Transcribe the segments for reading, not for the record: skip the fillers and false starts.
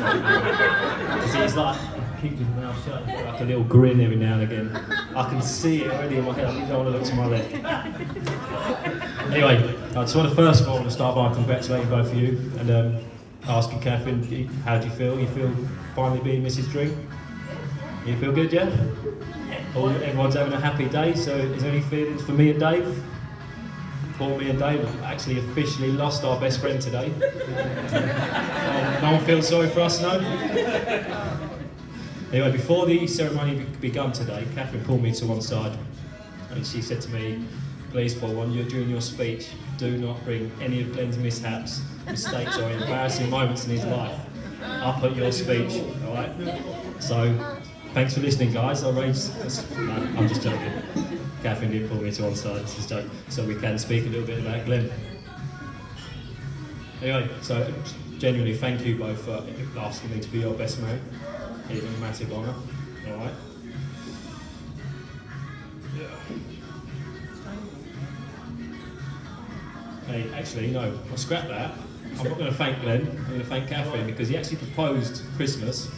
Because he's like, keep his mouth shut, like a little grin every now and again. I can see it already in my head, I don't want to look to my left. Anyway, I just want to first of all start by congratulating both of you and asking Catherine, how do you feel? You feel finally being Mrs. Dream? You feel good, yeah? Everyone's having a happy day, so is there any feelings for me and Dave? Poor me and Dave have actually officially lost our best friend today. No one feels sorry for us, no? Anyway, before the ceremony began today, Catherine pulled me to one side and she said to me, please Paul, during your speech, do not bring any of Glen's mishaps, mistakes or embarrassing moments in his life up at your speech, alright? So, thanks for listening guys, no, I'm just joking. Catherine did pull me to one side, this is a joke, so we can speak a little bit about Glen. Anyway, so genuinely thank you both for asking me to be your best man. It's a massive honour, alright? Hey, actually, no, I'll scrap that. I'm not going to thank Glen, I'm going to thank Catherine because he actually proposed Christmas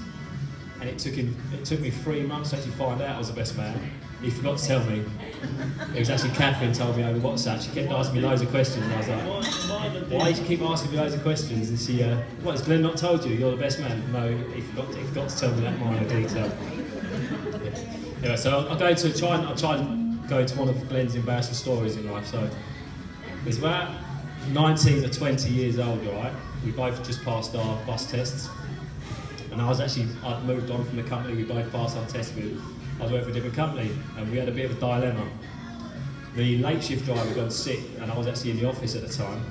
and it took me 3 months to actually find out I was the best man. He forgot to tell me. It was actually Catherine told me over WhatsApp. She kept asking me loads of questions and I was like, why do you keep asking me loads of questions? And she, what, has Glen not told you you're the best man? No, he forgot to tell me that minor detail. Yeah. Anyway, so I'll try and go into one of Glen's embarrassing stories in life. So it's about 19 to 20 years old, right? We both just passed our bus tests. And I'd moved on from the company we both passed our test with. I was working for a different company and we had a bit of a dilemma. The late shift driver got sick and I was actually in the office at the time.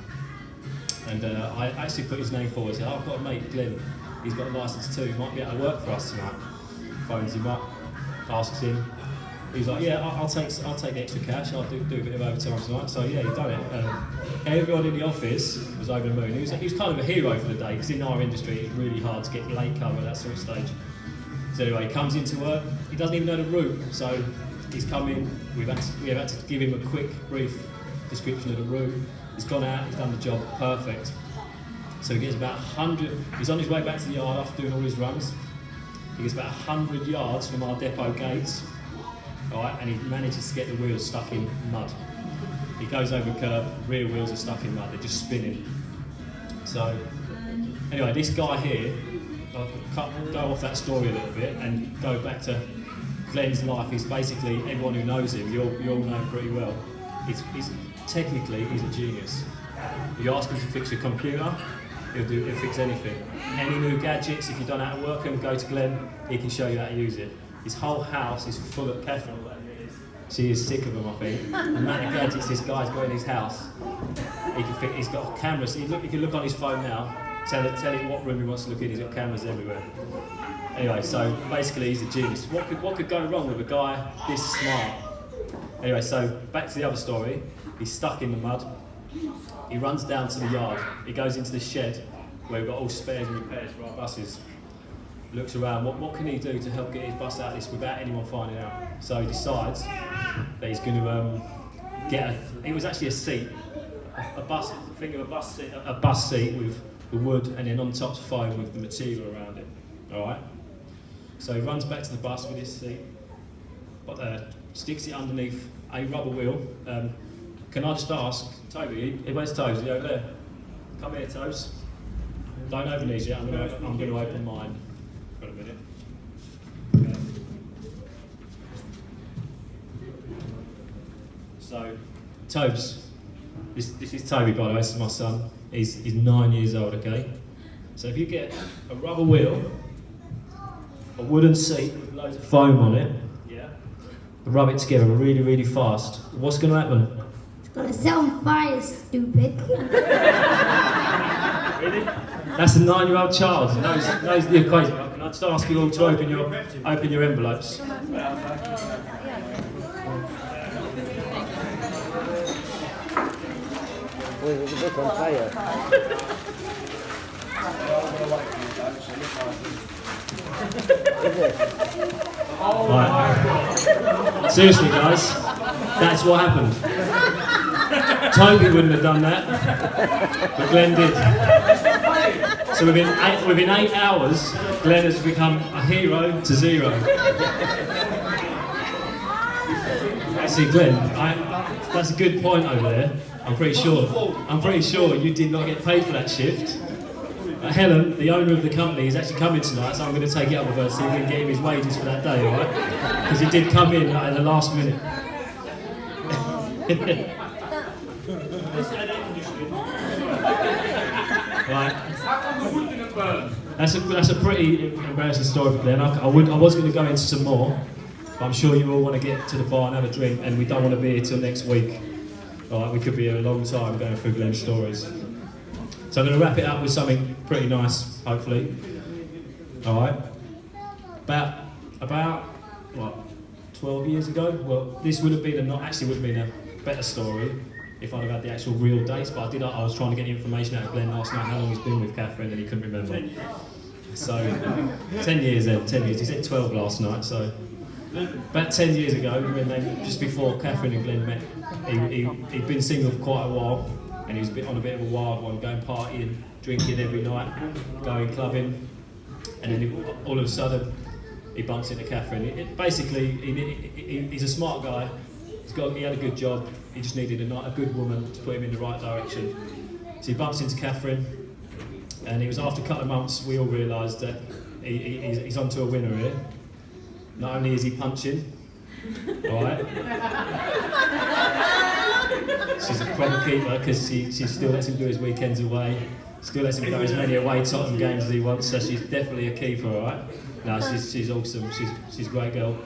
And I actually put his name forward and said, oh, I've got a mate, Glen, he's got a licence too, he might be able to work for us tonight. Phones him up, asks him. He's like, yeah, I'll take the extra cash, I'll do a bit of overtime tonight. So yeah, he's done it. Everyone in the office was over the moon. He was kind of a hero for the day because in our industry it's really hard to get late cover at that sort of stage. So anyway, he comes into work, he doesn't even know the route, so he's come in, we have had to give him a quick, brief description of the route. He's gone out, he's done the job perfect. So he gets about 100, he's on his way back to the yard after doing all his runs. He gets about 100 yards from our depot gates, right, and he manages to get the wheels stuck in mud. He goes over a curb, rear wheels are stuck in mud, they're just spinning. So, anyway, this guy here, I'll go off that story a little bit and go back to Glen's life. He's basically, everyone who knows him, you all know him pretty well. Technically, he's a genius. You ask him to fix your computer, he'll fix anything. Any new gadgets, if you don't know how to work them, go to Glen, he can show you how to use it. His whole house is full of Catherine. She is sick of them, I think. The amount of gadgets this guy's got in his house. He's got cameras, you can look on his phone now, tell it what room he wants to look in, he's got cameras everywhere. Anyway, so basically he's a genius. What could go wrong with a guy this smart? Anyway, so back to the other story. He's stuck in the mud. He runs down to the yard. He goes into the shed where we've got all spares and repairs for our buses. Looks around, what can he do to help get his bus out of this without anyone finding out? So he decides that he's going to it was actually a seat, a bus seat with the wood and then on top's foam with the material around it, alright? So he runs back to the bus with his seat, but sticks it underneath a rubber wheel. Can I just ask, Toby, where's Toes? Is he over there? Come here, Toes. Don't open these yet, I'm going to open mine. Got a minute. Okay. So, Toes, this is Toby by the way, this is my son. He's 9 years old, okay? So if you get a rubber wheel, a wooden seat with loads of foam on it, yeah, rub it together really, really fast, what's going to happen? It's going to set on fire, stupid. Really? That's a 9-year-old child who knows the equation. Can I just ask you all to open your envelopes? There's a book on fire. Right. Seriously, guys, that's what happened. Toby wouldn't have done that, but Glen did. So within 8 hours, Glen has become a hero to zero. Actually, Glen, that's a good point over there. I'm pretty sure you did not get paid for that shift. Helen, the owner of the company, is actually coming tonight, so I'm going to take it up with her, see if we can get him his wages for that day, alright? Because he did come in at the last minute. Right. That's a pretty embarrassing story for Glen. I was going to go into some more, but I'm sure you all want to get to the bar and have a drink, and we don't want to be here till next week. Alright, we could be here a long time going through Glen's stories. So I'm going to wrap it up with something pretty nice, hopefully. Alright. About what, 12 years ago? Well, this would have been a better story if I'd have had the actual real dates, but I was trying to get the information out of Glen last night, how long he's been with Catherine, and he couldn't remember. So, 10 years then, 10 years. He said 12 last night, so. About 10 years ago, just before Catherine and Glen met, he'd been single for quite a while, and he was on a bit of a wild one, going partying, drinking every night, going clubbing, and then all of a sudden, he bumps into Catherine. He's a smart guy. He had a good job. He just needed a good woman to put him in the right direction. So he bumps into Catherine, and it was after a couple of months we all realised that he's onto a winner here. Not only is he punching, alright? She's a proper keeper because she still lets him do his weekends away, still lets him go as many away Tottenham games as he wants, so she's definitely a keeper, alright? No, she's awesome, she's a great girl.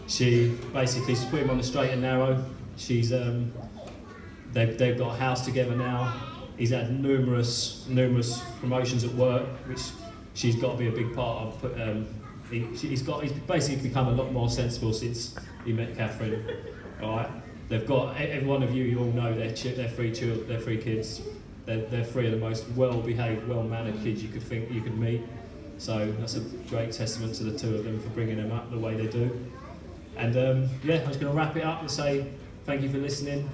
She's put him on the straight and narrow. They've got a house together now. He's had numerous promotions at work, which she's got to be a big part of. He's basically become a lot more sensible since he met Catherine. All right, they've got every one of you all know their three kids. They're three of the most well-behaved, well-mannered kids you could meet. So that's a great testament to the two of them for bringing them up the way they do. And I'm just going to wrap it up and say thank you for listening,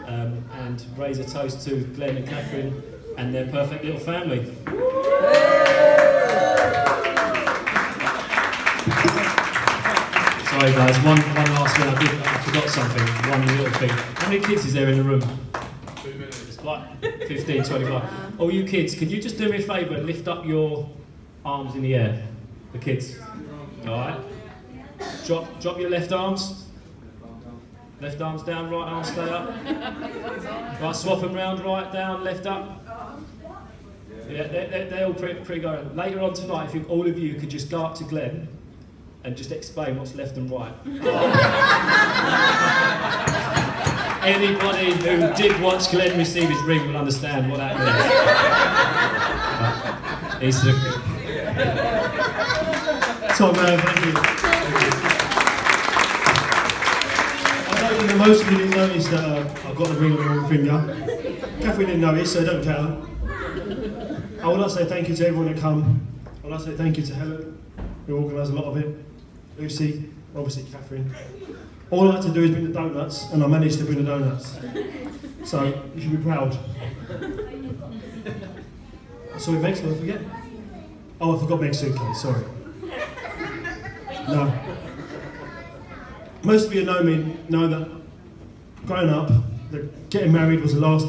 and raise a toast to Glen and Catherine and their perfect little family. Sorry guys, one last thing, I forgot something, one little thing. How many kids is there in the room? 2 minutes. It's like 15, 25. All you kids, can you just do me a favour and lift up your arms in the air? The kids. Alright? Drop your left arms. Left arms down, right arms stay up. Right, swap them round, right down, left up. Yeah, they're all pretty going. Later on tonight, if all of you could just go up to Glen and just explain what's left and right. Anybody who did watch Glen receive his ring will understand what that means. He's Tom, thank you. I don't think most of you didn't notice that I've got the ring on my wrong finger. Catherine didn't notice, so don't tell her. I would like to say thank you to everyone that come. I would like to say thank you to Helen, who organised a lot of it. Lucy, obviously Catherine. All I had to do is bring the donuts, and I managed to bring the donuts. So, you should be proud. Sorry, Meg's, what did I forget? Oh, I forgot Meg's suitcase, sorry. No. Most of you know me, know that growing up, that getting married was the last